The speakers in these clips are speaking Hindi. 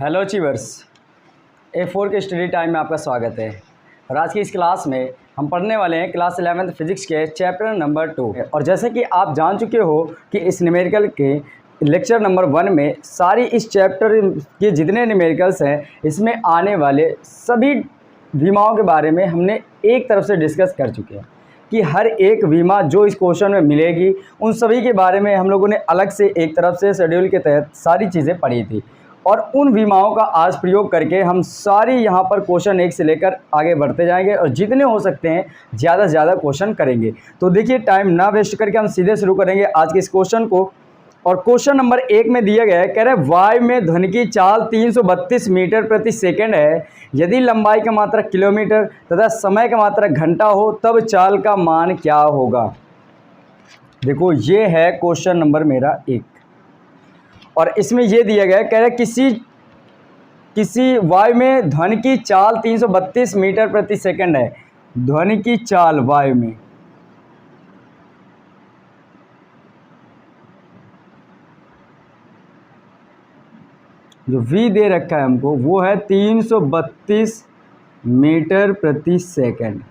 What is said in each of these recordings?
हेलो अचीवर्स, A4 के स्टडी टाइम में आपका स्वागत है। और आज की इस क्लास में हम पढ़ने वाले हैं क्लास 11th फिजिक्स के चैप्टर नंबर 2। और जैसे कि आप जान चुके हो कि इस न्यूमेरिकल के लेक्चर नंबर 1 में सारी इस चैप्टर के जितने न्यूमेरिकल्स हैं इसमें आने वाले सभी विमाओं के बारे में हमने एक तरफ से डिस्कस कर चुके हैं कि हर एक विमा जो इस क्वेश्चन में मिलेगी उन सभी के बारे में हम लोगों ने अलग से एक तरफ से शेड्यूल के तहत सारी चीज़ें पढ़ी थी। और उन विमाओं का आज प्रयोग करके हम सारी यहाँ पर क्वेश्चन 1 से लेकर आगे बढ़ते जाएंगे और जितने हो सकते हैं ज़्यादा से ज़्यादा क्वेश्चन करेंगे। तो देखिए, टाइम ना वेस्ट करके हम सीधे शुरू करेंगे आज के इस क्वेश्चन को। और क्वेश्चन नंबर 1 में दिया गया है, कह रहे वायु में ध्वनि की चाल 332 मीटर प्रति सेकेंड है। यदि लंबाई का मात्रक किलोमीटर तथा समय का मात्रक घंटा हो तब चाल का मान क्या होगा। देखो, ये है क्वेश्चन नंबर मेरा 1 और इसमें ये दिया गया है, कह रहे किसी वायु में ध्वनि की चाल 332 मीटर प्रति सेकंड है। ध्वनि की चाल वायु में जो v दे रखा है हमको वो है 332 मीटर प्रति सेकंड,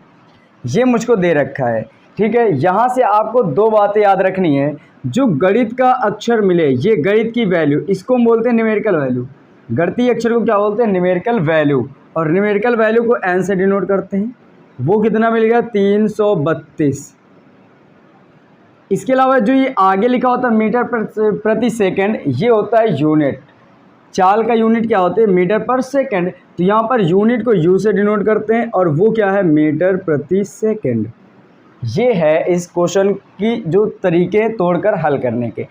ये मुझको दे रखा है। ठीक है, यहाँ से आपको दो बातें याद रखनी है। जो गणित का अक्षर मिले, ये गणित की वैल्यू, इसको हम बोलते हैं न्यूमेरिकल वैल्यू। गणितीय अक्षर को क्या बोलते हैं? Numerical value. और न्यूमेरिकल वैल्यू को n से डिनोट करते हैं। वो कितना मिलेगा? 332। इसके अलावा जो ये आगे लिखा होता है मीटर प्रति सेकेंड, ये होता है यूनिट। चाल का यूनिट क्या होते हैं? मीटर पर सेकेंड। तो यहाँ पर यूनिट को u से डिनोट करते हैं और वो क्या है? मीटर प्रति सेकेंड। ये है इस क्वेश्चन की जो तरीके तोड़कर हल करने के।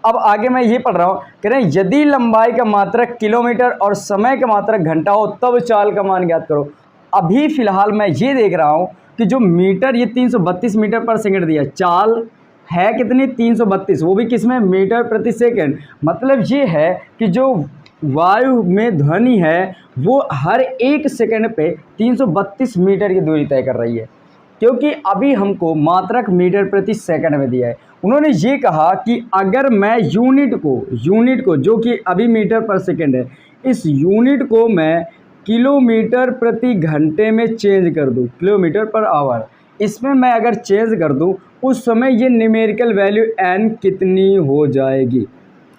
अब आगे मैं ये पढ़ रहा हूँ, कह रहे हैं यदि लंबाई का मात्रक किलोमीटर और समय का मात्रक घंटा हो तब चाल का मान ज्ञात करो। अभी फ़िलहाल मैं ये देख रहा हूँ कि जो मीटर, ये 332 मीटर पर सेकंड दिया, चाल है कितनी? 332, वो भी किसमें? मीटर प्रति सेकेंड। मतलब ये है कि जो वायु में ध्वनि है वो हर एक सेकंड पे 332 मीटर की दूरी तय कर रही है, क्योंकि अभी हमको मात्रक मीटर प्रति सेकंड में दिया है। उन्होंने ये कहा कि अगर मैं यूनिट को जो कि अभी मीटर पर सेकंड है, इस यूनिट को मैं किलोमीटर प्रति घंटे में चेंज कर दूं, किलोमीटर पर आवर, इसमें मैं अगर चेंज कर दूं, उस समय ये न्यूमेरिकल वैल्यू n कितनी हो जाएगी,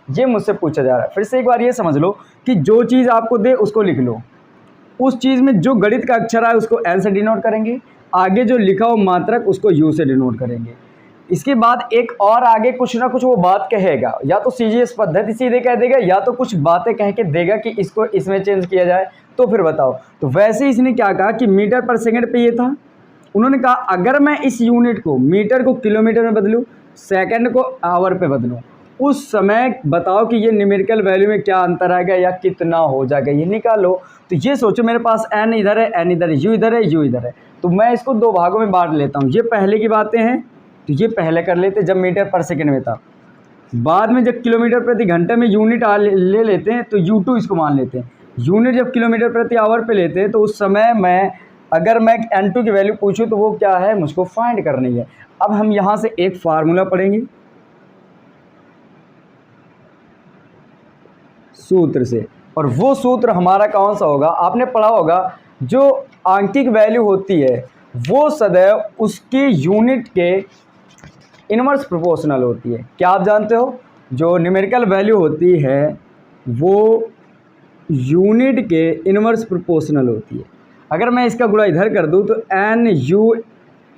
ये मुझसे पूछा जा रहा है। फिर से एक बार ये समझ लो कि जो चीज़ आपको दे उसको लिख लो, उस चीज़ में जो गणित का अक्षर है उसको n से डिनोट करेंगे, आगे जो लिखा हो मात्रक उसको u से डिनोट करेंगे। इसके बाद एक और आगे कुछ ना कुछ वो बात कहेगा, या तो CGS पद्धति सीधे कह देगा या तो कुछ बातें कह के देगा कि इसको इसमें चेंज किया जाए। तो फिर बताओ, तो वैसे इसने क्या कहा कि मीटर पर सेकंड पे ये था। उन्होंने कहा अगर मैं इस यूनिट को, मीटर को किलोमीटर में बदलूँ, सेकेंड को आवर पे बदलूँ, उस समय बताओ कि ये न्यूमेरिकल वैल्यू में क्या अंतर आएगा या कितना हो जाएगा, ये निकालो। तो ये सोचो, मेरे पास n इधर है, n इधर है, u इधर है, u इधर है, तो मैं इसको दो भागों में बांट लेता हूँ। ये पहले की बातें हैं तो ये पहले कर लेते जब मीटर पर सेकंड में था। बाद में जब किलोमीटर प्रति घंटे में यूनिट ले लेते हैं तो u2 इसको मान लेते हैं। यूनिट जब किलोमीटर प्रति आवर पे लेते हैं तो उस समय अगर मैं n2 की वैल्यू पूछूँ तो वो क्या है, मुझको फाइंड करनी है। अब हम यहाँ से एक फार्मूला पढ़ेंगे सूत्र से, और वो सूत्र हमारा कौन सा होगा? आपने पढ़ा होगा, जो आंकिक वैल्यू होती है वो सदैव उसके यूनिट के इनवर्स प्रोपोर्शनल होती है। क्या आप जानते हो? जो न्यूमेरिकल वैल्यू होती है वो यूनिट के इनवर्स प्रोपोर्शनल होती है। अगर मैं इसका गुणा इधर कर दूं तो एन यू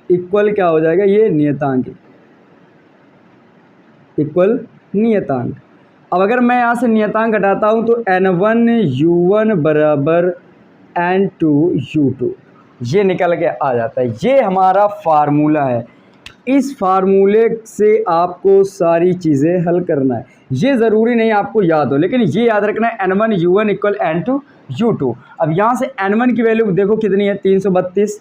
इक्वल क्या हो जाएगा? ये नियतांक इक्वल नियतांक। अब अगर मैं यहाँ से नियतांक हटाता हूँ तो n1 u1 बराबर n2 u2, ये निकल के आ जाता है। ये हमारा फार्मूला है। इस फार्मूले से आपको सारी चीज़ें हल करना है। ये ज़रूरी नहीं आपको याद हो, लेकिन ये याद रखना है n1 u1 equal n2 u2। अब यहाँ से n1 की वैल्यू देखो कितनी है? 332।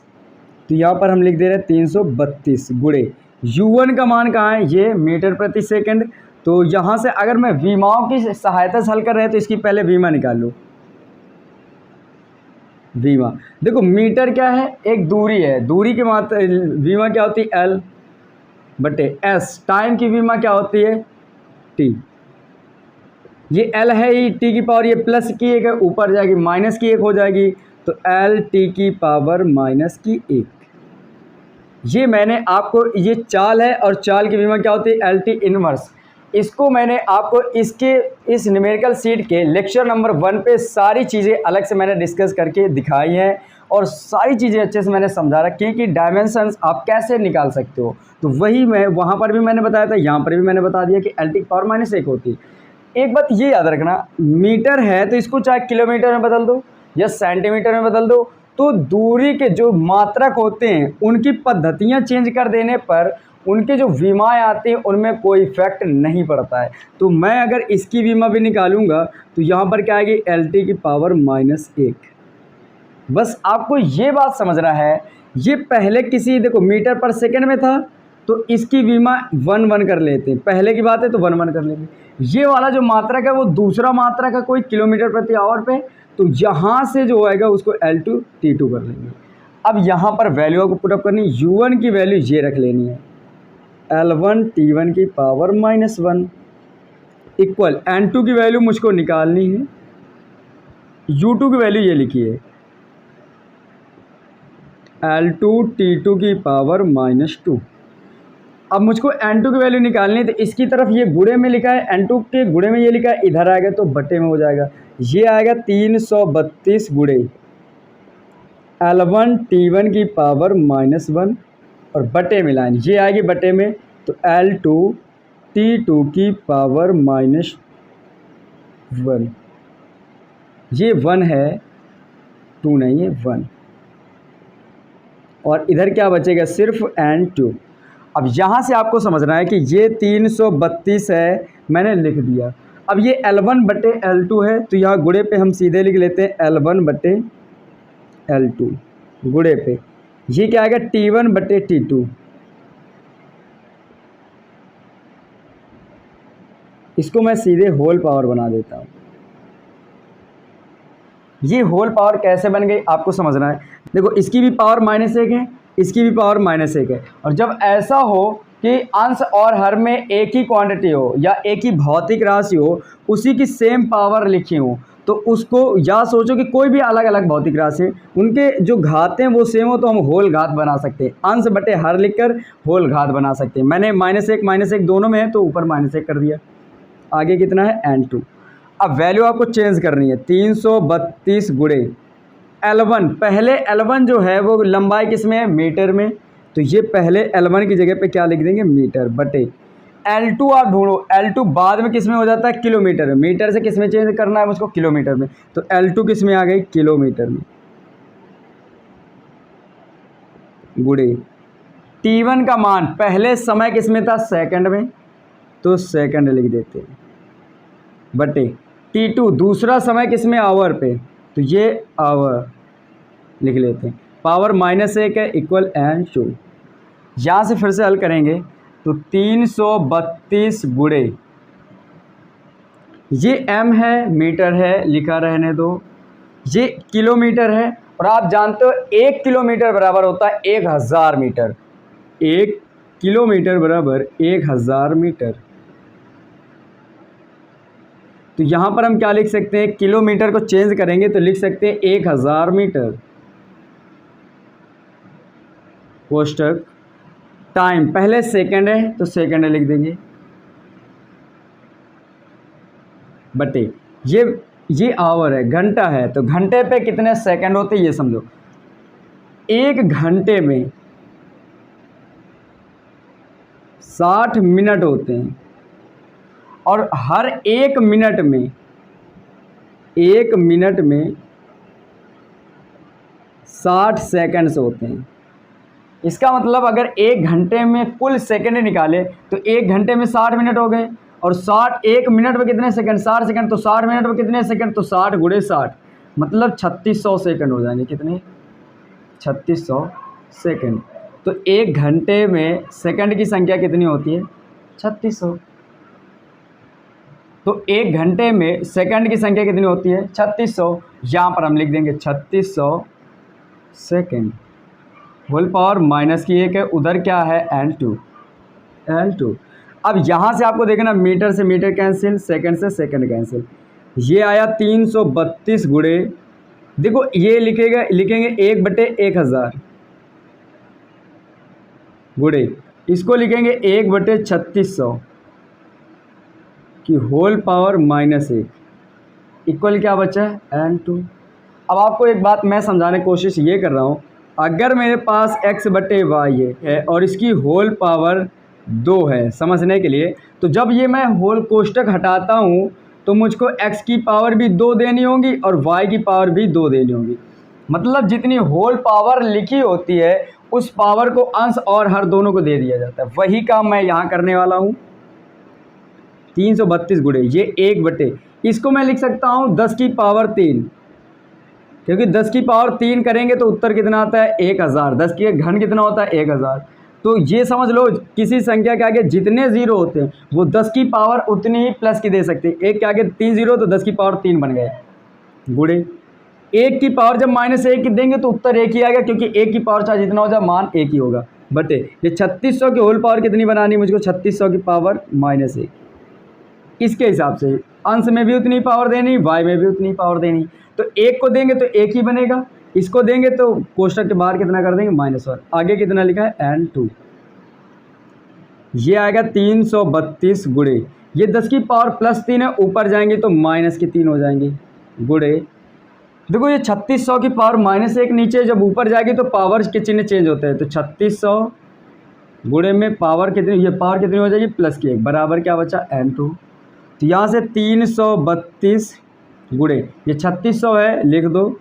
तो यहाँ पर हम लिख दे रहे हैं 332 गुणे u1 का मान कहाँ है? ये मीटर प्रति सेकंड। तो यहाँ से अगर मैं विमाओं की सहायता से हल कर रहे हैं तो इसकी पहले विमा निकाल लो। विमा देखो, मीटर क्या है? एक दूरी है, दूरी की मात्रा विमा क्या होती है? L बटे S। टाइम की विमा क्या होती है? T। ये L है ही टी की पावर, ये प्लस की एक है, ऊपर जाएगी माइनस की एक हो जाएगी, तो L टी की पावर माइनस की एक। ये मैंने आपको, ये चाल है और चाल की विमा क्या होती है, एल टी इनवर्स। इसको मैंने आपको इसके इस न्यूमेरिकल सीट के लेक्चर नंबर 1 पे सारी चीज़ें अलग से मैंने डिस्कस करके दिखाई हैं और सारी चीज़ें अच्छे से मैंने समझा रखी हैं कि डायमेंशंस आप कैसे निकाल सकते हो। तो वही मैं वहाँ पर भी मैंने बताया था, यहाँ पर भी मैंने बता दिया कि एल टी की पावर माइनस एक होती है। एक बात ये याद रखना, मीटर है तो इसको चाहे किलोमीटर में बदल दो या सेंटीमीटर में बदल दो, तो दूरी के जो मात्रक होते हैं उनकी पद्धतियाँ चेंज कर देने पर उनके जो विमाएँ आती हैं उनमें कोई इफेक्ट नहीं पड़ता है। तो मैं अगर इसकी विमा भी निकालूंगा तो यहाँ पर क्या आएगी, एल टी की पावर माइनस एक। बस आपको ये बात समझना है, ये पहले किसी देखो मीटर पर सेकंड में था तो इसकी विमा 1 कर लेते हैं, पहले की बात है तो 1 कर लेंगे। ये वाला जो मात्रक है वो दूसरा मात्रक है कोई किलोमीटर प्रति आवर पे, तो यहाँ से जो आएगा उसको L2 T2 कर लेंगे। अब यहाँ पर वैल्यू को पुटअप करनी, U1 की वैल्यू ये रख लेनी है, L1 T1 की पावर -1 इक्वल N2 की वैल्यू मुझको निकालनी है, U2 की वैल्यू ये लिखी है L2 T2 की पावर -2। अब मुझको N2 की वैल्यू निकालनी है तो इसकी तरफ ये गुणे में लिखा है, N2 के गुणे में ये लिखा है, इधर आएगा तो बटे में हो जाएगा। ये आएगा 332 गुणे L1 T1 की पावर -1 और बटे में लाइन ये आएगी बटे में, तो L2 T2 की पावर -1। ये 1 है, 2 नहीं है 1, और इधर क्या बचेगा, सिर्फ N2। अब यहाँ से आपको समझना है कि ये 332 है, मैंने लिख दिया। अब ये L1 बटे L2 है तो यहाँ गुणे पे हम सीधे लिख लेते हैं L1 बटे L2 गुणे पे, ये क्या आएगा T1 बटे T2। इसको मैं सीधे होल पावर बना देता हूँ। ये होल पावर कैसे बन गई आपको समझना है। देखो इसकी भी पावर -1 है, इसकी भी पावर -1 है, और जब ऐसा हो कि अंश और हर में एक ही क्वांटिटी हो या एक ही भौतिक राशि हो, उसी की सेम पावर लिखी हो, तो उसको या सोचो कि कोई भी अलग अलग भौतिक राशि उनके जो घात हैं वो सेम हो तो हम होल घात बना सकते हैं, अंश बटे हर लिखकर होल घात बना सकते हैं। मैंने -1 दोनों में है तो ऊपर -1 कर दिया। आगे कितना है N2। अब वैल्यू आपको चेंज करनी है, 332 गुणे L1, पहले L1 जो है वो लंबाई किस में है, मीटर में, तो ये पहले L1 की जगह पे क्या लिख देंगे, मीटर बटे L2 आप ढूंढो, L2 बाद में किस में हो जाता है, किलोमीटर में, मीटर से किस में चेंज करना है मुझको, किलोमीटर में, तो L2 किस में आ गई, किलोमीटर में, गुणे T1 का मान पहले समय किस में था, सेकंड में, तो सेकंड लिख देते हैं, बटे T2 दूसरा समय किस में, आवर पे, तो ये आवर लिख लेते हैं, पावर -1 है इक्वल N2। यहाँ से फिर से हल करेंगे तो 332 गुणे, ये M है, मीटर है, लिखा रहने दो, ये किलोमीटर है, और आप जानते हो 1 किलोमीटर बराबर होता है 1000 मीटर, 1 किलोमीटर बराबर 1000 मीटर। तो यहाँ पर हम क्या लिख सकते हैं, किलोमीटर को चेंज करेंगे तो लिख सकते हैं 1000 मीटर, कोष्टक टाइम पहले सेकंड है तो सेकंड लिख देंगे, बटे ये आवर है, घंटा है तो घंटे पे कितने सेकंड होते हैं ये समझो, 1 घंटे में 60 मिनट होते हैं, और हर 1 मिनट में 60 सेकंड्स होते हैं। इसका मतलब अगर 1 घंटे में कुल सेकंड निकाले तो 1 घंटे में 60 मिनट हो गए, और 1 मिनट में कितने सेकंड, 60 सेकंड, तो 60 मिनट में कितने सेकंड, तो 60 गुणे 60 मतलब 3600 सेकंड हो जाएंगे, कितने, 3600 सेकंड। तो 1 घंटे में सेकंड की संख्या कितनी होती है, 3600। तो 1 घंटे में सेकंड की संख्या कितनी होती है, 3600। यहाँ पर हम लिख देंगे 3600 सेकंड, होल पावर -1 है, उधर क्या है L2। अब यहाँ से आपको देखना मीटर से मीटर कैंसिल, सेकंड से सेकंड कैंसिल, ये आया 332 गुणे, देखो ये लिखेंगे 1/1000 गुणे, इसको लिखेंगे 1/3600 की होल पावर -1 इक्वल क्या बचा है n2। अब आपको एक बात मैं समझाने की कोशिश ये कर रहा हूँ, अगर मेरे पास x/y है और इसकी होल पावर 2 है, समझने के लिए, तो जब ये मैं होल कोष्टक हटाता हूँ तो मुझको x की पावर भी 2 देनी होगी और y की पावर भी 2 देनी होगी। मतलब जितनी होल पावर लिखी होती है उस पावर को अंश और हर दोनों को दे दिया जाता है। वही काम मैं यहाँ करने वाला हूँ। 332 गुणे ये 1/, इसको मैं लिख सकता हूँ 10 की पावर 3, क्योंकि 10 की पावर 3 करेंगे तो उत्तर कितना आता है 1000। 10 के घन कितना होता है 1000। तो ये समझ लो किसी संख्या के आगे जितने जीरो होते हैं वो 10 की पावर उतनी ही प्लस की दे सकते हैं। एक के आगे 3 जीरो तो 10 की पावर 3 बन गए गुणे। 1 की पावर जब -1 देंगे तो उत्तर 1 ही आएगा, क्योंकि 1 की पावर चाहे जितना हो जाए मान 1 ही होगा। बटे ये 3600 की होल पावर कितनी बनानी, मुझको 3600 की पावर -1। इसके हिसाब से अंश में भी उतनी पावर देनी, वाई में भी उतनी पावर देनी। तो 1 को देंगे तो 1 ही बनेगा, इसको देंगे तो कोष्टक के बाहर कितना कर देंगे -1। आगे कितना लिखा है n2, ये आएगा 332 गुणे, ये 10 की पावर +3 है, ऊपर जाएंगे तो -3 हो जाएंगे गुणे। देखो ये 3600 की पावर -1 नीचे, जब ऊपर जाएगी तो पावर के चिन्ह चेंज होते हैं। तो 3600 गुणे में पावर कितनी, ये पावर कितनी हो जाएगी +1 बराबर क्या बचा n2। तो यहाँ से 332 गुणे ये 3600 है, लिख दो,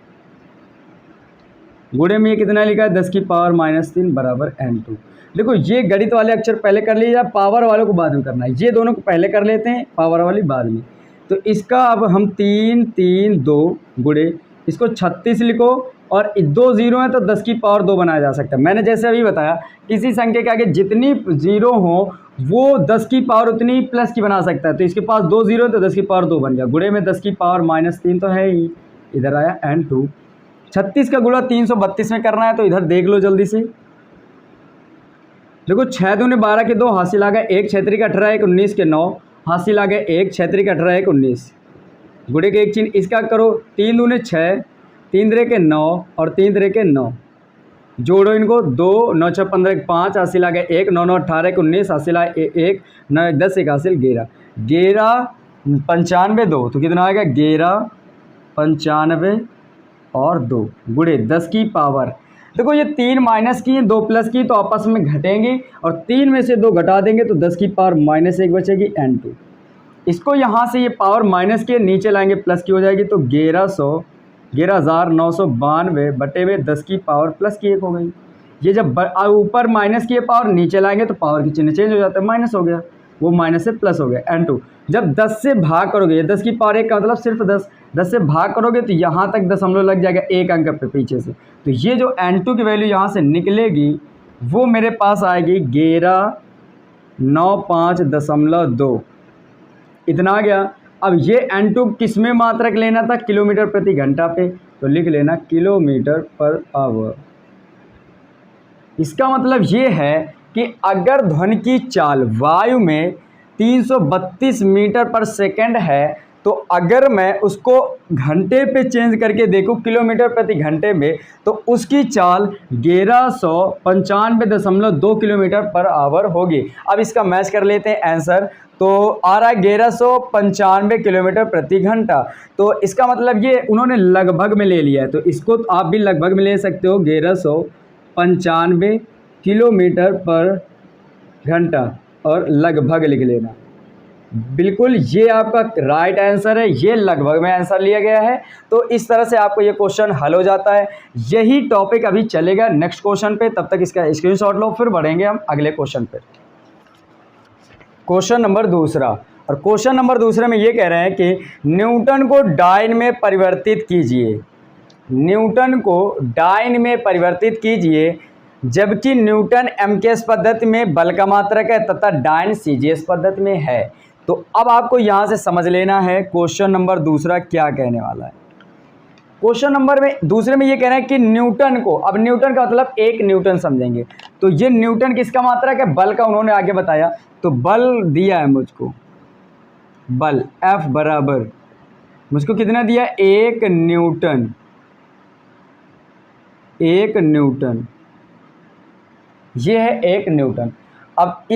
गुणे में ये कितना लिखा है 10 की पावर -3 बराबर n2। देखो ये गणित वाले अक्षर पहले कर लीजिए, पावर वालों को बाद में करना है। ये दोनों को पहले कर लेते हैं, पावर वाली बाद में। तो इसका अब हम 332 गुणे, इसको 36 लिखो और 2 जीरो हैं तो 10 की पावर 2 बनाया जा सकता है। मैंने जैसे अभी बताया किसी संख्या के आगे जितनी जीरो हो वो 10 की पावर उतनी प्लस की बना सकता है। तो इसके पास 2 जीरो है तो 10 की पावर 2 बन गया, गुणे में 10 की पावर -3 तो है ही, इधर आया n2। 36 का गुणा 332 में करना है तो इधर देख लो जल्दी से। देखो 6 दूने 12 के 2 हासिल आ गए 1, 6 3 का 18 1 19 के 9 हासिल आ गए 1, 6 3 का 18 1 19 गुणे के एक चिन्ह, इसका करो 3 दूने 6, 3 3 के 9 और 3 3 के 9, जोड़ो इनको 2 9 6 15 1 5 हासिल आ गए 1, 9 9 18 1 19 हासिल आए 1, 9 1 10 1 हासिल 11, 11 95 2 तो कितना आएगा 11 95 और 2 गुणे 10 की पावर। देखो ये 3 माइनस की 2 प्लस की तो आपस में घटेंगी और 3 में से 2 घटा देंगे तो 10 की पावर -1 बचेगी n2। इसको यहाँ से ये पावर माइनस के नीचे लाएंगे प्लस की हो जाएगी तो 11,992 बटे में 10 की पावर +1 हो गई। ये जब ऊपर माइनस की पावर नीचे लाएंगे तो पावर की चिन्ह चेंज हो जाता है, माइनस हो गया, वो माइनस से प्लस हो गया n2। जब 10 से भाग करोगे, 10 की पावर 1 का मतलब सिर्फ 10 से भाग करोगे तो यहाँ तक दशमलव लग जाएगा एक अंक पे पीछे से। तो ये जो n2 की वैल्यू यहाँ से निकलेगी वो मेरे पास आएगी 1195.2, इतना आ गया। अब ये n2 किस में मात्रक लेना था, किलोमीटर प्रति घंटा पे, तो लिख लेना किलोमीटर पर आवर। इसका मतलब ये है कि अगर ध्वनि की चाल वायु में 332 मीटर पर सेकंड है तो अगर मैं उसको घंटे पे चेंज करके देखूं किलोमीटर प्रति घंटे में तो उसकी चाल 1195.2 किलोमीटर पर आवर होगी। अब इसका मैच कर लेते हैं आंसर, तो आ रहा है 1195 किलोमीटर प्रति घंटा। तो इसका मतलब ये उन्होंने लगभग में ले लिया है, तो इसको आप भी लगभग में ले सकते हो 1195 किलोमीटर पर घंटा और लगभग लिख लेना। बिल्कुल ये आपका राइट आंसर है, ये लगभग में आंसर लिया गया है। तो इस तरह से आपको ये क्वेश्चन हल हो जाता है। यही टॉपिक अभी चलेगा नेक्स्ट क्वेश्चन पे, तब तक इसका स्क्रीनशॉट लो, फिर बढ़ेंगे हम अगले क्वेश्चन पे। क्वेश्चन नंबर दूसरा, और क्वेश्चन नंबर दूसरे में ये कह रहे हैं कि न्यूटन को डाइन में परिवर्तित कीजिए, न्यूटन को डाइन में परिवर्तित कीजिए, जबकि न्यूटन एमकेएस पद्धति में बल का मात्रक है तथा डाइन सीजीएस पद्धति में है। तो अब आपको यहाँ से समझ लेना है क्वेश्चन नंबर दूसरा क्या कहने वाला है। क्वेश्चन नंबर में दूसरे में ये कह रहे हैं कि न्यूटन को, अब न्यूटन का मतलब 1 न्यूटन समझेंगे, तो ये न्यूटन किसका मात्रक है, बल का उन्होंने आगे बताया। तो बल दिया है मुझको, बल F बराबर मुझको कितना दिया, 1 न्यूटन, 1 न्यूटन, ये है 1 न्यूटन। अब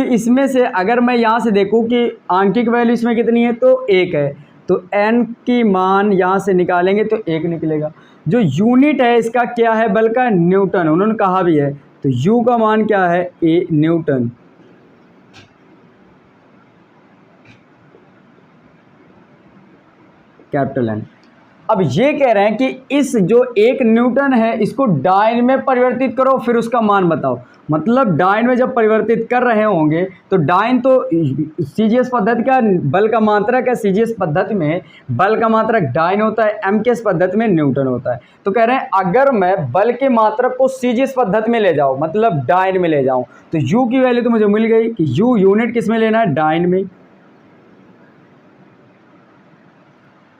इसमें से अगर मैं यहाँ से देखूँ कि आंकिक वैल्यू इसमें कितनी है, तो 1 है, तो n की मान यहाँ से निकालेंगे तो 1 निकलेगा। जो यूनिट है इसका क्या है, बल का, न्यूटन, उन्होंने कहा भी है, तो u का मान क्या है, a न्यूटन। Capital N। अब ये कह रहे हैं कि इस जो 1 न्यूटन है इसको डाइन में परिवर्तित करो, फिर उसका मान बताओ। मतलब डाइन में जब परिवर्तित कर रहे होंगे तो डाइन तो सीजीएस पद्धति का बल का मात्रक है, सीजीएस पद्धति में बल का मात्रक डाइन होता है, एमकेएस पद्धति में न्यूटन होता है। तो कह रहे हैं अगर मैं बल के मात्रक को सीजीएस पद्धति में ले जाऊँ, मतलब डाइन में ले जाऊँ, तो यू की वैल्यू तो मुझे मिल गई कि यू यूनिट किस में लेना है, डाइन में।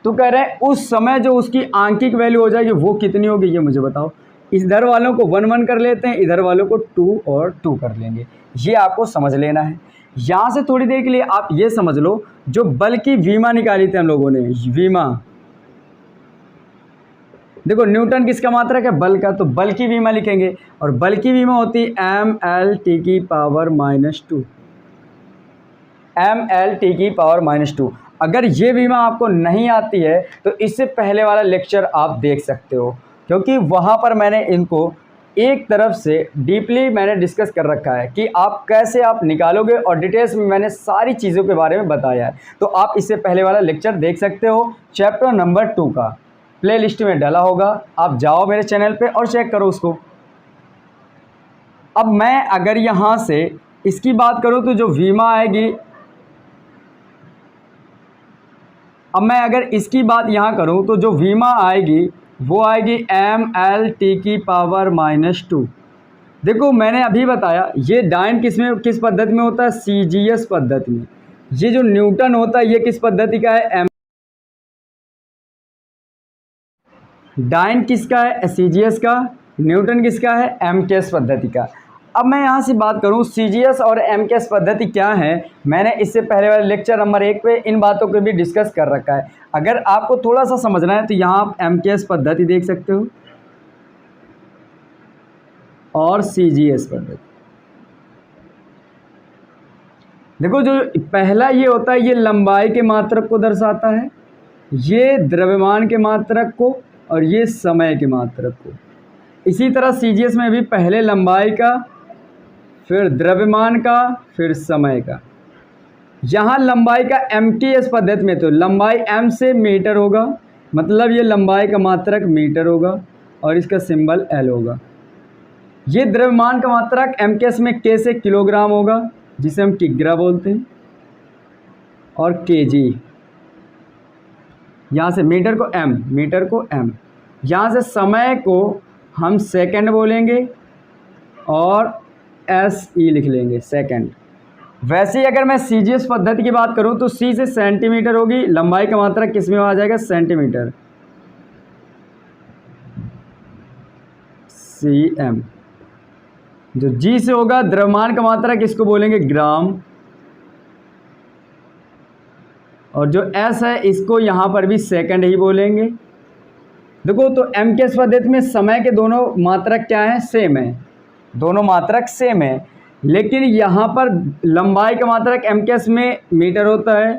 तो कह रहे हैं उस समय जो उसकी आंकिक वैल्यू हो जाएगी वो कितनी होगी, ये मुझे बताओ। इधर वालों को 1 1 कर लेते हैं, इधर वालों को 2 और 2 कर लेंगे, ये आपको समझ लेना है। यहाँ से थोड़ी देर के लिए आप ये समझ लो, जो बल की विमा निकाली थी हम लोगों ने, विमा, देखो न्यूटन किसका मात्रक है, बल का, तो बल की विमा लिखेंगे, और बल की विमा होती है ml की पावर -2, ml की पावर -2। अगर ये विमा आपको नहीं आती है तो इससे पहले वाला लेक्चर आप देख सकते हो, क्योंकि वहाँ पर मैंने इनको एक तरफ से डीपली मैंने डिस्कस कर रखा है कि आप कैसे आप निकालोगे, और डिटेल्स में मैंने सारी चीज़ों के बारे में बताया है। तो आप इससे पहले वाला लेक्चर देख सकते हो, चैप्टर नंबर 2 का प्ले लिस्ट में डाला होगा, आप जाओ मेरे चैनल पे और चेक करो उसको। अब मैं अगर यहाँ से इसकी बात करूँ तो जो विमा आएगी, अब मैं अगर इसकी बात यहाँ करूँ तो जो विमा आएगी वो आएगी mlt की पावर -2। देखो मैंने अभी बताया ये डाइन किस पद्धति में होता है, सीजीएस पद्धति में। ये जो न्यूटन होता है ये किस पद्धति का है, डाइन किसका है, सीजीएस का, न्यूटन किसका है, एमकेएस पद्धति का। अब मैं यहाँ से बात करूँ सीजीएस और एमकेएस पद्धति क्या है, मैंने इससे पहले वाले लेक्चर नंबर 1 पे इन बातों को भी डिस्कस कर रखा है। अगर आपको थोड़ा सा समझना है तो यहाँ आप एमकेएस पद्धति देख सकते हो और सीजीएस पद्धति। देखो जो पहला ये होता है ये लंबाई के मात्रक को दर्शाता है, ये द्रव्यमान के मात्रक को, और ये समय के मात्रक को। इसी तरह सीजीएस में भी पहले लंबाई का, फिर द्रव्यमान का, फिर समय का। यहाँ लंबाई का एमकेएस पद्धति में तो लंबाई m से मीटर होगा, मतलब ये लंबाई का मात्रक मीटर होगा और इसका सिंबल L होगा। ये द्रव्यमान का मात्रक एमकेएस में K से किलोग्राम होगा, जिसे हम किग्रा बोलते हैं, और केजी। यहाँ से मीटर को m, यहाँ से समय को हम सेकंड बोलेंगे और SE लिख लेंगे, सेकंड। वैसे ही अगर मैं सीजीएस पद्धति की बात करूं तो C से सेंटीमीटर होगी, लंबाई का मात्रक किस में आ जाएगा, सेंटीमीटर, cm। जो G से होगा द्रव्यमान का मात्रक किसको बोलेंगे, ग्राम, और जो S है इसको यहाँ पर भी सेकंड ही बोलेंगे। देखो तो एमकेएस पद्धति में समय के दोनों मात्रक क्या हैं, सेम है, दोनों मात्रक सेम है, लेकिन यहाँ पर लंबाई का मात्रक एमकेएस में मीटर होता है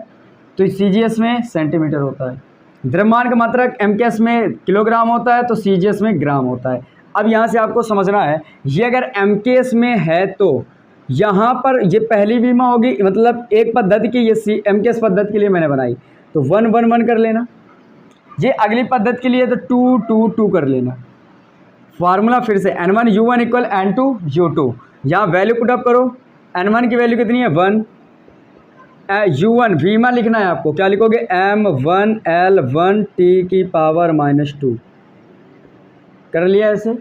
तो सीजीएस में सेंटीमीटर होता है। द्रव्यमान का मात्रक एमकेएस में किलोग्राम होता है तो सीजीएस में ग्राम होता है। अब यहाँ से आपको समझना है, ये अगर एमकेएस में है तो यहाँ पर ये पहली विमा होगी, मतलब एक पद्धति की, ये एमकेएस पद्धति के लिए मैंने बनाई तो 1 1 1 कर लेना। ये अगली पद्धति के लिए तो 2 2 2 कर लेना। फार्मूला फिर से n1 u1 equal n2 u2, यहाँ वैल्यू पुट अप करो, n1 की वैल्यू कितनी है 1, u1 विमा लिखना है आपको, क्या लिखोगे m1l1t की पावर -2 कर लिया ऐसे,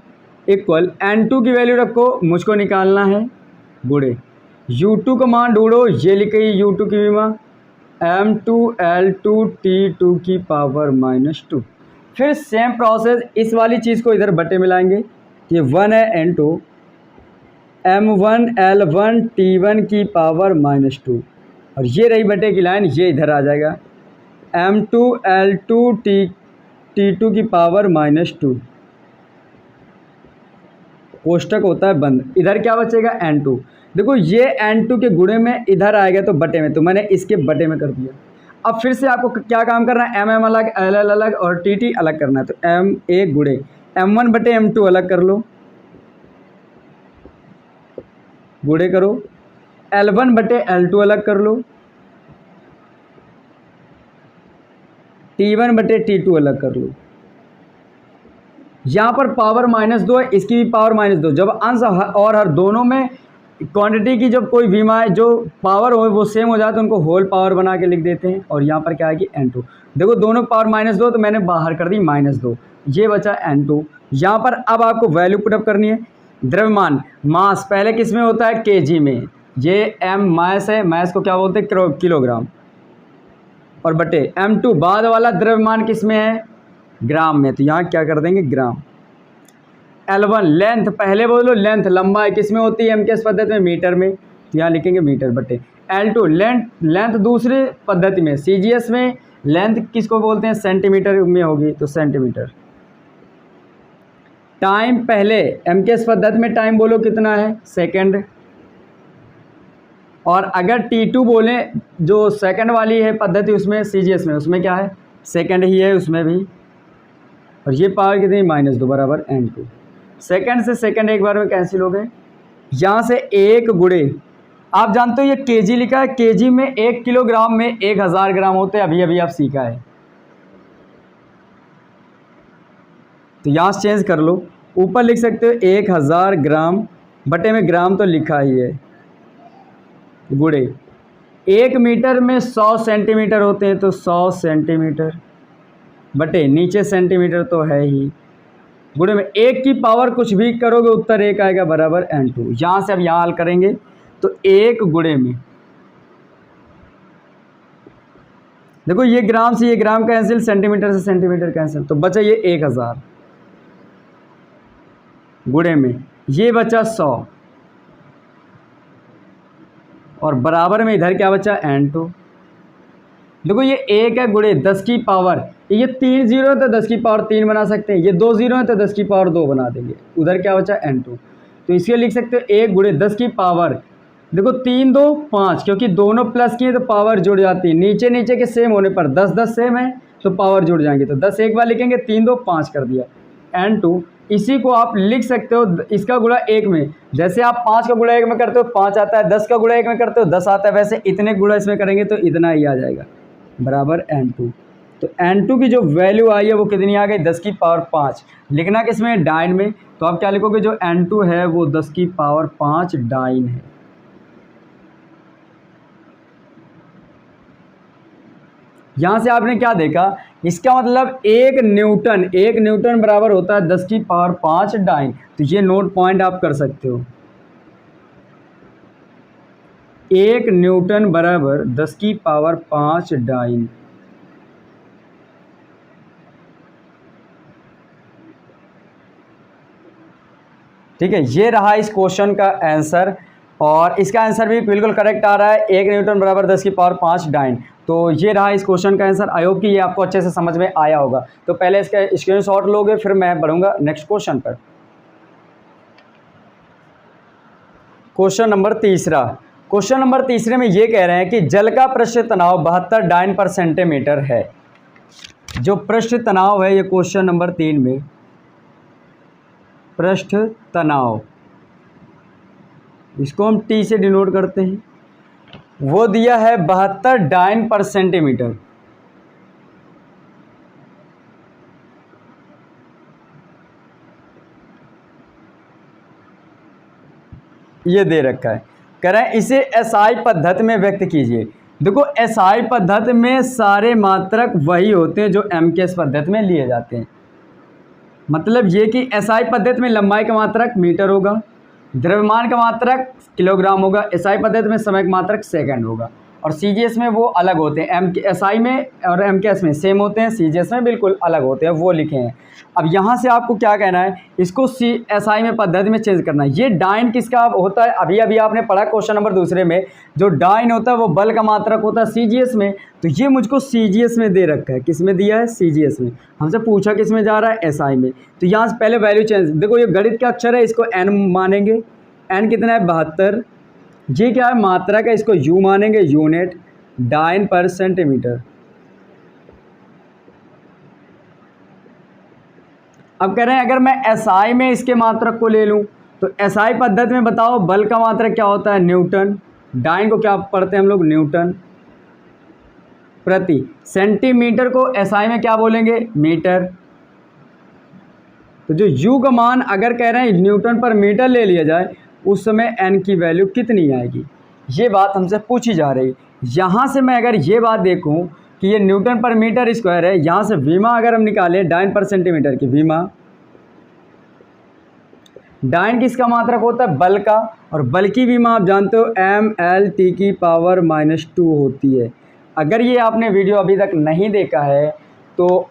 इक्वल n2 की वैल्यू रखो, मुझको निकालना है गुणे, u2 का मान ढूंढो, ये लिखी u2 की विमा m2l2t2 की पावर -2। फिर सेम प्रोसेस इस वाली चीज़ को इधर बटे में लाएंगे, ये 1 है n2 m1 l1 t1 की पावर -2, और ये रही बटे की लाइन, ये इधर आ जाएगा m2 l2 t2 की पावर -2, कोष्टक होता है बंद। इधर क्या बचेगा n2। देखो ये n2 के गुणे में इधर आएगा तो बटे में, तो मैंने इसके बटे में कर दिया। अब फिर से आपको क्या काम करना है, mm अलग ll अलग और tt अलग करना है, तो m1 गुणे m1 बटे m2 अलग कर लो, गुणे करो, l1 बटे l2 अलग कर लो, t1 बटे t2 अलग कर लो। यहाँ पर पावर -2 है, इसकी भी पावर -2। जब अंश और हर दोनों में क्वांटिटी की जब कोई विमा जो पावर हो वो सेम हो जाए तो उनको होल पावर बना के लिख देते हैं, और यहाँ पर क्या आएगी n2। देखो दोनों पावर -2 तो मैंने बाहर कर दी -2, ये बचा n2। यहाँ पर अब आपको वैल्यू पुटअप करनी है। द्रव्यमान मास पहले किस में होता है, kg में, ये m मास है, मास को क्या बोलते हैं किलोग्राम, और बटे m2 बाद वाला द्रव्यमान किस में है, ग्राम में, तो यहाँ क्या कर देंगे ग्राम। L1 लेंथ, पहले बोलो लेंथ लंबाई किस में होती है, MKS पद्धति में मीटर में, तो यहाँ लिखेंगे मीटर बटे। L2 लेंथ दूसरे पद्धति में CGS में लेंथ किसको बोलते हैं, सेंटीमीटर में होगी तो सेंटीमीटर। टाइम पहले MKS पद्धति में टाइम बोलो कितना है, सेकंड, और अगर T2 बोले जो सेकंड वाली है पद्धति उसमें CGS में, उसमें क्या है, सेकंड ही है उसमें भी, और ये पावर कितनी -2 बराबर n2। सेकंड से सेकंड एक बार में कैंसिल हो गए। यहाँ से 1 गुणे, आप जानते हो ये kg लिखा है, kg में 1 किलोग्राम में 1000 ग्राम होते हैं, अभी अभी आप सीखा है, तो यहाँ से चेंज कर लो, ऊपर लिख सकते हो 1000 ग्राम बटे में ग्राम तो लिखा ही है, गुणे 1 मीटर में 100 सेंटीमीटर होते हैं तो 100 सेंटीमीटर बटे नीचे सेंटीमीटर तो है ही, गुणे में 1 की पावर कुछ भी करोगे उत्तर 1 आएगा बराबर n2। यहाँ से अब यहाँ हल करेंगे तो 1 गुणे में, देखो ये ग्राम से ये ग्राम कैंसिल, सेंटीमीटर से सेंटीमीटर कैंसिल, तो बचा ये 1000 गुणे में ये बचा 100, और बराबर में इधर क्या बचा n2। देखो ये 1 है गुणे 10 की पावर, ये 3 जीरो है तो 10 की पावर 3 बना सकते हैं, ये 2 जीरो है तो 10 की पावर 2 बना देंगे, उधर क्या बचा n2, तो इसके लिख सकते हो 1 गुणे 10 की पावर, देखो 3 2 5, क्योंकि दोनों प्लस किए तो पावर जुड़ जाती है, नीचे नीचे के सेम होने पर 10 10 सेम है तो पावर जुड़ जाएंगे, तो 10 एक बार लिखेंगे, 3 2 5 कर दिया n2। इसी को आप लिख सकते हो इसका गुणा 1 में, जैसे आप 5 का गुणा 1 में करते हो 5 आता है, 10 का गुणा 1 में करते हो 10 आता है, वैसे इतने गुणा इसमें करेंगे तो इतना ही आ जाएगा बराबर n2। तो n2 की जो वैल्यू आई है वो कितनी आ गई, 10 की पावर 5। लिखना किसमें, डाइन में, तो आप क्या लिखोगे, जो n2 है वो 10 की पावर 5 डाइन है। यहाँ से आपने क्या देखा, इसका मतलब 1 न्यूटन बराबर होता है 10 की पावर 5 डाइन, तो ये नोट पॉइंट आप कर सकते हो, 1 न्यूटन बराबर 10 की पावर 5 डाइन। ठीक है, ये रहा इस क्वेश्चन का आंसर, और इसका आंसर भी बिल्कुल करेक्ट आ रहा है, 1 न्यूटन बराबर 10 की पावर 5 डाइन। तो ये रहा इस क्वेश्चन का आंसर। आई होप कि ये आपको अच्छे से समझ में आया होगा। तो पहले इसका स्क्रीनशॉट लोगे, फिर मैं बढ़ूंगा नेक्स्ट क्वेश्चन पर। क्वेश्चन नंबर तीसरा, क्वेश्चन नंबर तीसरे में ये कह रहे हैं कि जल का पृष्ठ तनाव 72 डाइन पर सेंटीमीटर है। जो पृष्ठ तनाव है, ये क्वेश्चन नंबर 3 में पृष्ठ तनाव, इसको हम टी से डिनोट करते हैं, वो दिया है 72 डाइन पर सेंटीमीटर। ये दे रखा है, कह रहे हैं इसे एसआई पद्धति में व्यक्त कीजिए। देखो एसआई पद्धति में सारे मात्रक वही होते हैं जो एमकेएस पद्धति में लिए जाते हैं। मतलब ये कि एसआई पद्धति में लंबाई का मात्रक मीटर होगा, द्रव्यमान का मात्रक किलोग्राम होगा, एसआई पद्धति में समय का मात्रक सेकंड होगा। और CGS में वो अलग होते हैं, SI में और MKS में सेम होते हैं, CGS में बिल्कुल अलग होते हैं, वो लिखे हैं। अब यहाँ से आपको क्या कहना है, इसको SI में पद्धति में चेंज करना है। ये डाइन किसका होता है, अभी अभी आपने पढ़ा क्वेश्चन नंबर दूसरे में, जो डाइन होता है वो बल का मात्रक होता है CGS में, तो ये मुझको CGS में दे रखा है। किस में दिया है, CGS में। हमसे पूछा किस में जा रहा है, SI में। तो यहाँ से पहले वैल्यू चेंज, देखो ये गणित का अक्षर है, इसको n मानेंगे, n कितना है 72, ये क्या है मात्रक है, इसको U मानेंगे, यूनिट, डाइन पर सेंटीमीटर। अब कह रहे हैं अगर मैं SI में इसके मात्रक को ले लूं तो SI पद्धति में बताओ बल का मात्रक क्या होता है, न्यूटन। डाइन को क्या पढ़ते हैं हम लोग, न्यूटन प्रति सेंटीमीटर को SI में क्या बोलेंगे, मीटर। तो जो U का मान अगर कह रहे हैं न्यूटन पर मीटर ले लिया जाए, उस समय n की वैल्यू कितनी आएगी, ये बात हमसे पूछी जा रही है। यहाँ से मैं अगर ये बात देखूँ कि ये न्यूटन पर मीटर स्क्वायर है, यहाँ से वीमा अगर हम निकालें डाइन पर सेंटीमीटर की, वीमा, डाइन किसका मात्रक होता है, बल का, और बल की वीमा आप जानते हो mL t की पावर -2 होती है। अगर ये आपने वीडियो अभी तक नहीं देखा है तो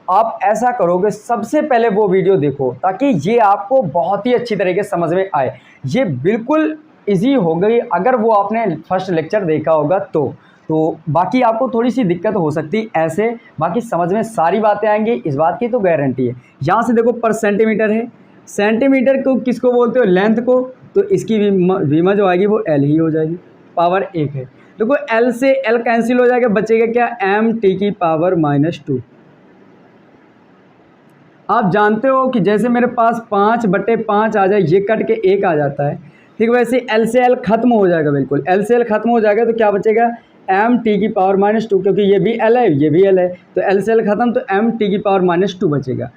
आप ऐसा करोगे, सबसे पहले वो वीडियो देखो ताकि ये आपको बहुत ही अच्छी तरीके से समझ में आए। ये बिल्कुल इजी हो गई अगर वो आपने फर्स्ट लेक्चर देखा होगा तो बाकी आपको थोड़ी सी दिक्कत हो सकती ऐसे, बाकी समझ में सारी बातें आएंगी, इस बात की तो गारंटी है। यहाँ से देखो पर सेंटीमीटर है, सेंटीमीटर को किसको बोलते हो, लेंथ को, तो इसकी वीमा जो आएगी वो L ही हो जाएगी, पावर 1 है। देखो L से L कैंसिल हो जाएगा, बचेगा क्या, mt की पावर -2। आप जानते हो कि जैसे मेरे पास 5/5 आ जाए, ये कट के 1 आ जाता है, ठीक, वैसे L से L खत्म हो जाएगा, बिल्कुल L से L खत्म हो जाएगा, तो क्या बचेगा, mt की पावर -2, क्योंकि ये भी L है ये भी L है, तो L से L खत्म, तो mt की पावर -2 बचेगा।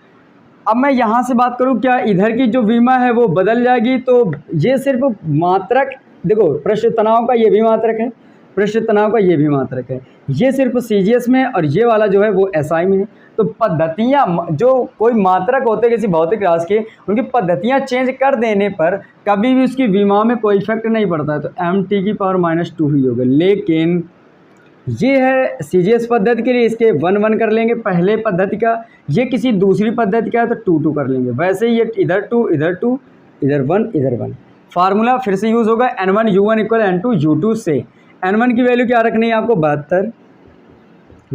अब मैं यहाँ से बात करूँ, क्या इधर की जो वीमा है वो बदल जाएगी, तो ये सिर्फ मात्रक, देखो पृष्ठ तनाव का ये भी मात्रक है, पृष्ठ तनाव का ये भी मात्रक है, ये सिर्फ CGS में, और ये वाला जो है वो SI में है। तो पद्धतियाँ, जो कोई मात्रक होते हैं किसी भौतिक राशि के, उनकी पद्धतियाँ चेंज कर देने पर कभी भी उसकी विमा में कोई इफेक्ट नहीं पड़ता है, तो mt की पावर -2 ही होगा। लेकिन ये है CGS पद्धति के लिए, इसके 1 कर लेंगे पहले पद्धति का, ये किसी दूसरी पद्धति का है तो 2 कर लेंगे। वैसे ये इधर 2 इधर 2 इधर 1 इधर 1, फार्मूला फिर से यूज़ होगा, n1 u1 = n2 u2 से n1 की वैल्यू क्या रखनी है आपको, 72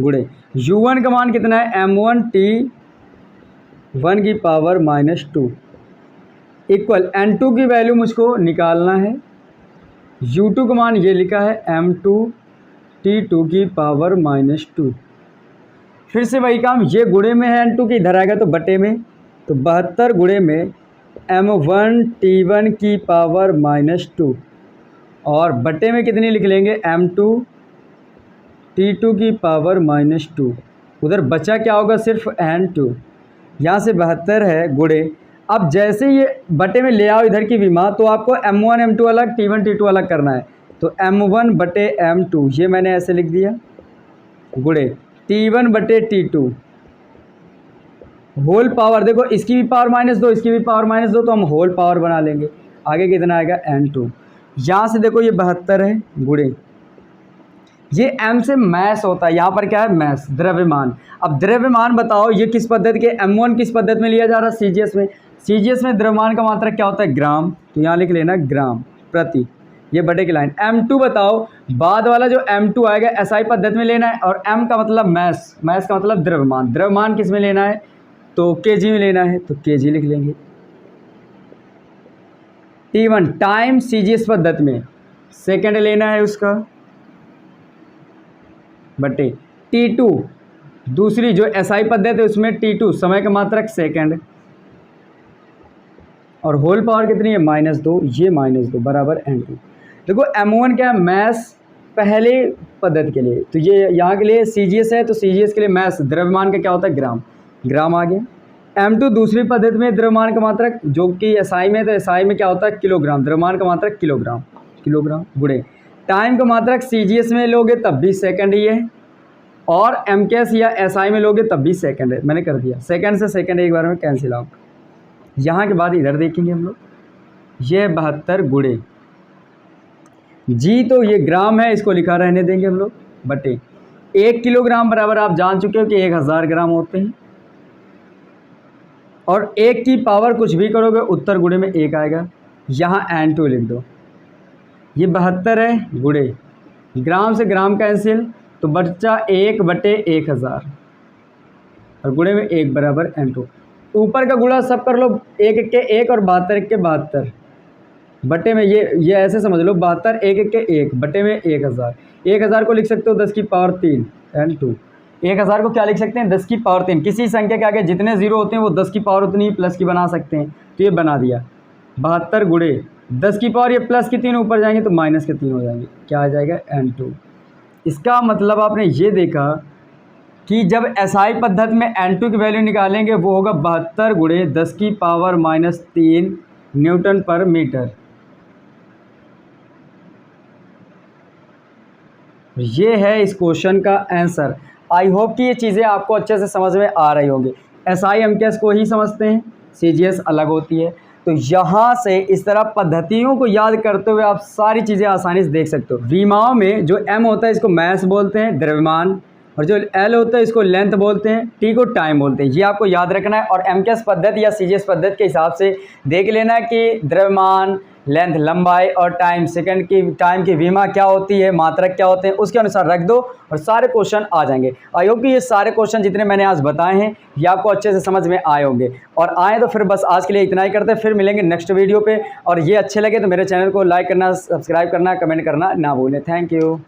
गुणे u1 का मान कितना है, m1 t1 की पावर -2 इक्वल n2 की वैल्यू मुझको निकालना है, u2 का मान ये लिखा है m2 t2 की पावर -2। फिर से वही काम, ये गुणे में है n2 के, इधर आएगा तो बटे में, तो 72 गुणे में m1 t1 की पावर -2 और बटे में कितनी लिख लेंगे, m2 t2 की पावर -2। उधर बचा क्या होगा, सिर्फ n2, यहाँ से 72 है गुणे। अब जैसे ये बटे में ले आओ इधर की विमा, तो आपको m1 m2 अलग, t1 t2 अलग करना है, तो m1 बटे m2 ये मैंने ऐसे लिख दिया, गुणे t1 बटे t2 होल पावर, देखो इसकी भी पावर -2 इसकी भी पावर -2, तो हम होल पावर बना लेंगे, आगे कितना आएगा n2। यहाँ से देखो ये 72 है गुणे, ये m से मैस होता है, यहाँ पर क्या है मैस, द्रव्यमान। अब द्रव्यमान बताओ ये किस पद्धति के, m1 किस पद्धति में लिया जा रहा है, CGS में। CGS में द्रव्यमान का मात्रक क्या होता है, ग्राम, तो यहाँ लिख लेना ग्राम प्रति, ये बटे की लाइन। m2 बताओ, बाद वाला जो m2 आएगा SI पद्धति में लेना है, और m का मतलब मैस, मैस का मतलब द्रव्यमान, द्रव्यमान किस में लेना है, तो kg में लेना है, तो kg लिख लेंगे। t1 टाइम CGS पद्धति में सेकंड लेना है उसका, बटे t2 दूसरी जो SI पद्धति है उसमें t2 समय का मात्रक सेकंड, और होल पावर कितनी है, -2, ये -2 बराबर n2। देखो m1 क्या है, मैस पहले पद्धति के लिए, तो ये यहाँ के लिए CGS है, तो CGS के लिए मैस द्रव्यमान का क्या होता है, ग्राम, ग्राम आ गया। m2 दूसरी पद्धति में द्रव्यमान का मात्रक, जो कि SI में, तो SI में क्या होता है, किलोग्राम, द्रव्यमान का मात्रक किलोग्राम, किलोग्राम गुणे टाइम का मात्रक CGS में लोगे तब भी सेकंड ही है, और MKS या SI में लोगे तब भी सेकंड है, मैंने कर दिया, सेकंड से सेकंड एक बार में कैंसिल आउट। यहाँ के बाद इधर देखेंगे हम लोग, ये 72 गुणे जी तो ये ग्राम है, इसको लिखा रहने देंगे हम लोग, बटे 1 किलोग्राम बराबर आप जान चुके हो कि 1000 ग्राम होते हैं, और 1 की पावर कुछ भी करोगे उत्तर गुणे में 1 आएगा। यहाँ N2 लिख दो, ये 72 है, गुणे ग्राम से ग्राम कैंसिल, तो बच्चा 1 बटे 1000 और गुणे में 1 बराबर N2। ऊपर का गुणा सब कर लो, 1 1 के 1 और 72 1 के 72 बटे में ये ऐसे समझ लो, 72 1 1 के 1 बटे में 1000। 1000 को लिख सकते हो 10 की पावर 3 N2। 1000 को क्या लिख सकते हैं, 10 की पावर 3। किसी संख्या के आगे जितने जीरो होते हैं वो 10 की पावर उतनी प्लस की बना सकते हैं, तो ये बना दिया। 72 गुणे 10 की पावर, ये प्लस की 3 ऊपर जाएंगे तो माइनस के 3 हो जाएंगे, क्या आ जाएगा N2। इसका मतलब आपने ये देखा कि जब SI पद्धति में N2 की वैल्यू निकालेंगे वो होगा 72 गुणे 10 की पावर -3 न्यूटन पर मीटर। ये है इस क्वेश्चन का आंसर। आई होप कि ये चीज़ें आपको अच्छे से समझ में आ रही होंगी। SI MKS को ही समझते हैं, CGS अलग होती है। तो यहाँ से इस तरह पद्धतियों को याद करते हुए आप सारी चीज़ें आसानी से देख सकते हो। विमाओं में जो M होता है इसको मैस बोलते हैं, द्रव्यमान, और जो L होता है इसको लेंथ बोलते हैं, T को टाइम बोलते हैं। ये आपको याद रखना है। और MKS पद्धति या CGS पद्धति के हिसाब से देख लेना है कि द्रव्यमान, लेंथ लंबाई और टाइम सेकंड की टाइम की विमा क्या होती है, मात्रक क्या होते हैं, उसके अनुसार रख दो और सारे क्वेश्चन आ जाएंगे। आई होप कि ये सारे क्वेश्चन जितने मैंने आज बताए हैं ये आपको अच्छे से समझ में आए होंगे। और आए तो फिर बस आज के लिए इतना ही करते हैं, फिर मिलेंगे नेक्स्ट वीडियो पे। और ये अच्छे लगे तो मेरे चैनल को लाइक करना, सब्सक्राइब करना, कमेंट करना ना भूलें। Thank you.